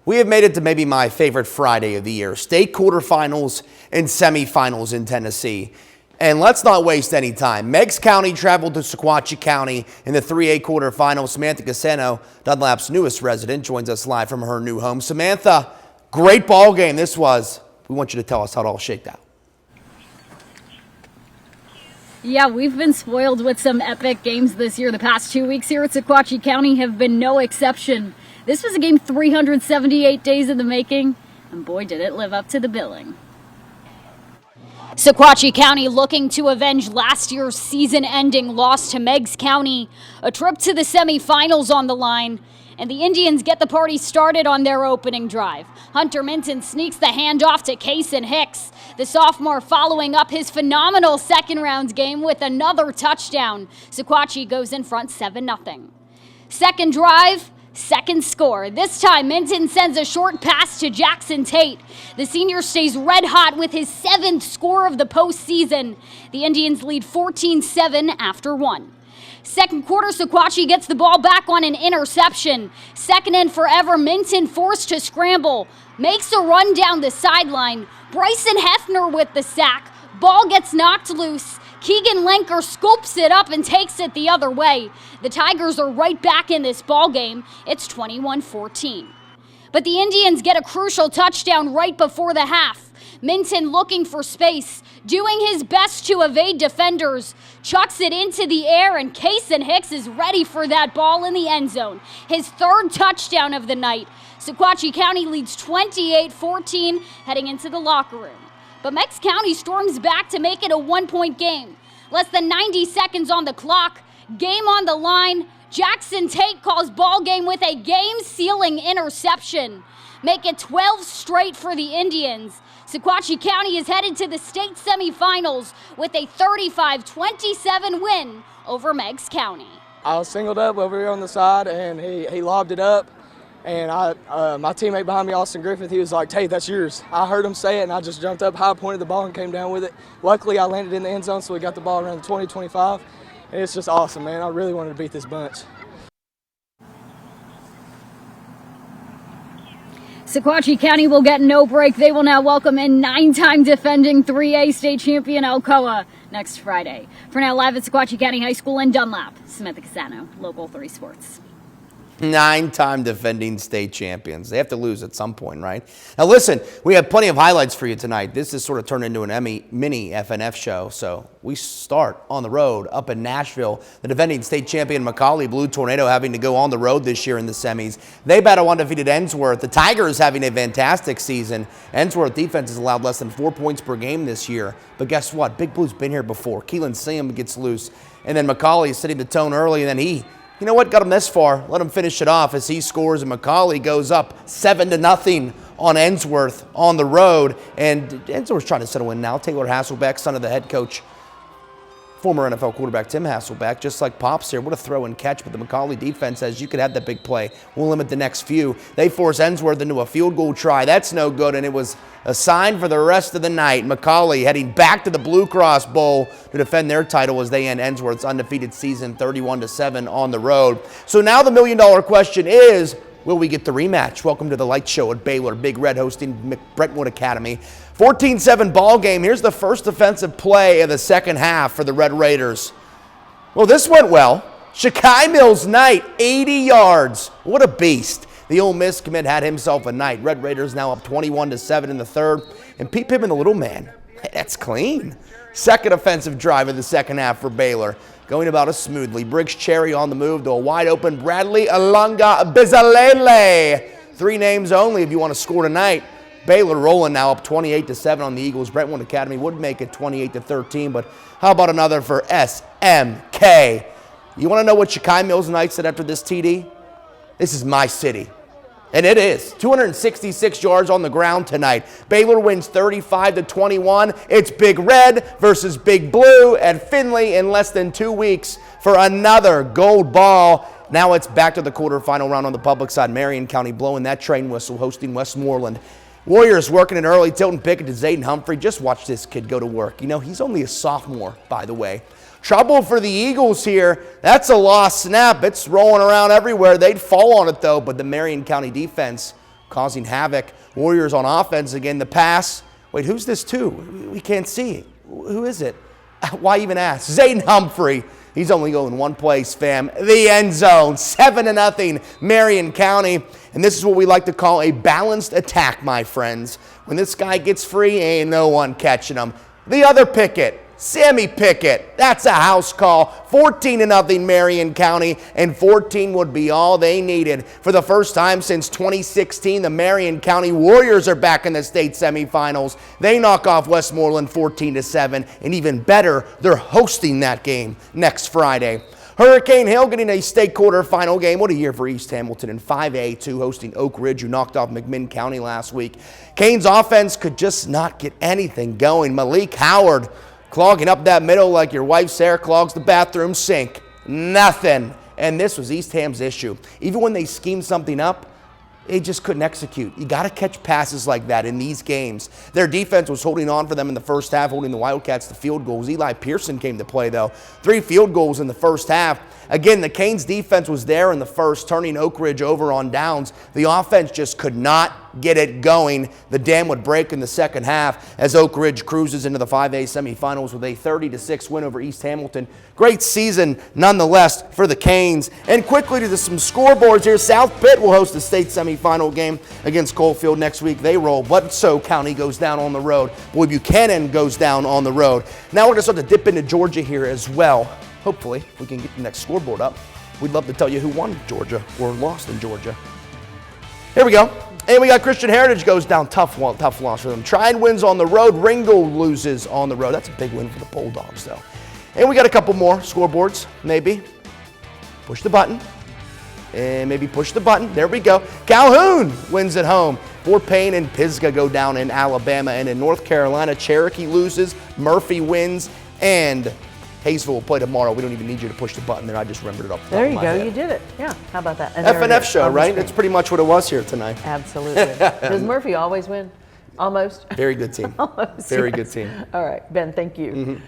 We have made it to maybe my favorite Friday of the year. State quarterfinals and semifinals in Tennessee. And let's not waste any time. Meigs County traveled to Sequatchie County in the 3A quarterfinals. Samantha Casano, Dunlap's newest resident, joins us live from her new home. Samantha, great ball game this was. We want you to tell us how it all shaked out. Yeah, we've been spoiled with some epic games this year. The past 2 weeks here at Sequatchie County have been no exception. This was a game 378 days in the making, and boy, did it live up to the billing. Sequatchie County looking to avenge last year's season-ending loss to Meigs County. A trip to the semifinals on the line, and the Indians get the party started on their opening drive. Hunter Minton sneaks the handoff to Kason Hicks, the sophomore following up his phenomenal second-round game with another touchdown. Sequatchie goes in front 7-0. Second drive, second score. This time, Minton sends a short pass to Jackson Tate. The senior stays red hot with his 7th score of the postseason. The Indians lead 14-7 after 1. Second quarter, Sequatchie gets the ball back on an interception. Second and forever, Minton forced to scramble. Makes a run down the sideline. Bryson Hefner with the sack. Ball gets knocked loose. Keegan Lenker scoops it up and takes it the other way. The Tigers are right back in this ball game. It's 21-14. But the Indians get a crucial touchdown right before the half. Minton looking for space, doing his best to evade defenders, chucks it into the air, and Kason Hicks is ready for that ball in the end zone. His third touchdown of the night. Sequatchie County leads 28-14 heading into the locker room. But Meigs County storms back to make it a 1-point game. Less than 90 seconds on the clock, game on the line. Jackson Tate calls ball game with a game-sealing interception. Make it 12 straight for the Indians. Sequatchie County is headed to the state semifinals with a 35-27 win over Meigs County. I was singled up over here on the side, and he lobbed it up. And my teammate behind me, Austin Griffith, he was like, "Tate, that's yours." I heard him say it, and I just jumped up high, pointed the ball, and came down with it. Luckily, I landed in the end zone, so we got the ball around the 20-25. And it's just awesome, man. I really wanted to beat this bunch. Sequatchie County will get no break. They will now welcome in 9-time defending 3A state champion Alcoa next Friday. For now, live at Sequatchie County High School in Dunlap, Samantha Casano, Local 3 Sports. 9-time defending state champions. They have to lose at some point, right? Now listen, we have plenty of highlights for you tonight. This is sort of turned into an mini FNF show. So we start on the road up in Nashville. The defending state champion McCallie Blue Tornado having to go on the road this year in the semis. They battle undefeated Ensworth. The Tigers having a fantastic season. Ensworth defense has allowed less than 4 points per game this year. But guess what? Big Blue's been here before. Keelan Sam gets loose. And then McCallie is setting the tone early, and then you know what? Got him this far. Let him finish it off as he scores, and McCallie goes up 7-0 on Ensworth on the road. And Ensworth's trying to settle in now. Taylor Hasselbeck, son of the head coach, former NFL quarterback Tim Hasselbeck, just like Pops here. What a throw and catch, but the McCallie defense says you could have that big play. We'll limit the next few. They force Ensworth into a field goal try. That's no good, and it was a sign for the rest of the night. McCallie heading back to the BlueCross Bowl to defend their title as they end Ensworth's undefeated season 31-7 on the road. So now the million-dollar question is, will we get the rematch? Welcome to the Light Show at Baylor. Big Red hosting Brentwood Academy. 14-7 ball game. Here's the first offensive play of the second half for the Red Raiders. Well, this went well. Shakai Mills-Knight, 80 yards. What a beast. The Ole Miss commit had himself a night. Red Raiders now up 21-7 in the third. And Pete Pittman, the little man, that's clean. Second offensive drive of the second half for Baylor. Going about as smoothly. Briggs Cherry on the move to a wide open Bradley Alanga Bizalele. 3 names only if you want to score tonight. Baylor rolling now up 28-7 on the Eagles. Brentwood Academy would make it 28-13, but how about another for SMK? You want to know what Shakai Mills-Knight said after this TD? This is my city. And it is. 266 yards on the ground tonight. Baylor wins 35-21. It's Big Red versus Big Blue at Finley in less than 2 weeks for another gold ball. Now it's back to the quarterfinal round on the public side. Marion County blowing that train whistle, hosting Westmoreland. Warriors working it early. Tilton Pickett to Zayden Humphrey. Just watch this kid go to work. You know, he's only a sophomore, by the way. Trouble for the Eagles here. That's a lost snap. It's rolling around everywhere. They'd fall on it, though, but the Marion County defense causing havoc. Warriors on offense again. The pass. Wait, who's this to? We can't see. Who is it? Why even ask? Zayden Humphrey. He's only going one place, fam. The end zone. 7-0, Marion County. And this is what we like to call a balanced attack, my friends. When this guy gets free, ain't no one catching him. The other Pickett, Sammy Pickett. That's a house call. 14-0 Marion County, and 14 would be all they needed. For the first time since 2016, the Marion County Warriors are back in the state semifinals. They knock off Westmoreland 14-7, and even better, they're hosting that game next Friday. Hurricane Hill getting a state quarterfinal game. What a year for East Hamilton in 5A2, hosting Oak Ridge, who knocked off McMinn County last week. Cane's offense could just not get anything going. Malik Howard clogging up that middle like your wife's hair clogs the bathroom sink. Nothing. And this was East Ham's issue. Even when they schemed something up, they just couldn't execute. You got to catch passes like that in these games. Their defense was holding on for them in the first half, holding the Wildcats to field goals. Eli Pearson came to play, though. 3 field goals in the first half. Again, the Canes defense was there in the first, turning Oak Ridge over on downs. The offense just could not get it going. The dam would break in the second half as Oak Ridge cruises into the 5A semifinals with a 30-6 win over East Hamilton. Great season nonetheless for the Canes. And quickly to some scoreboards here. South Pitt will host the state semifinal game against Coalfield next week. They roll. Bledsoe County goes down on the road. Boy Buchanan goes down on the road. Now we're going to start to dip into Georgia here as well. Hopefully we can get the next scoreboard up. We'd love to tell you who won Georgia or lost in Georgia. Here we go. And we got Christian Heritage goes down. Tough loss for them. Trine wins on the road. Ringgold loses on the road. That's a big win for the Bulldogs, though. And we got a couple more scoreboards, maybe. Push the button. And maybe push the button. There we go. Calhoun wins at home. Fort Payne and Pisgah go down in Alabama. And in North Carolina, Cherokee loses. Murphy wins. And Hayesville will play tomorrow. We don't even need you to push the button there. I just remembered it up. There you go. You did it. Yeah. How about that? And FNF show, right? That's pretty much what it was here tonight. Absolutely. Does Murphy always win? Almost? Very good team. Almost. Very Yes. good team. All right. Ben, thank you.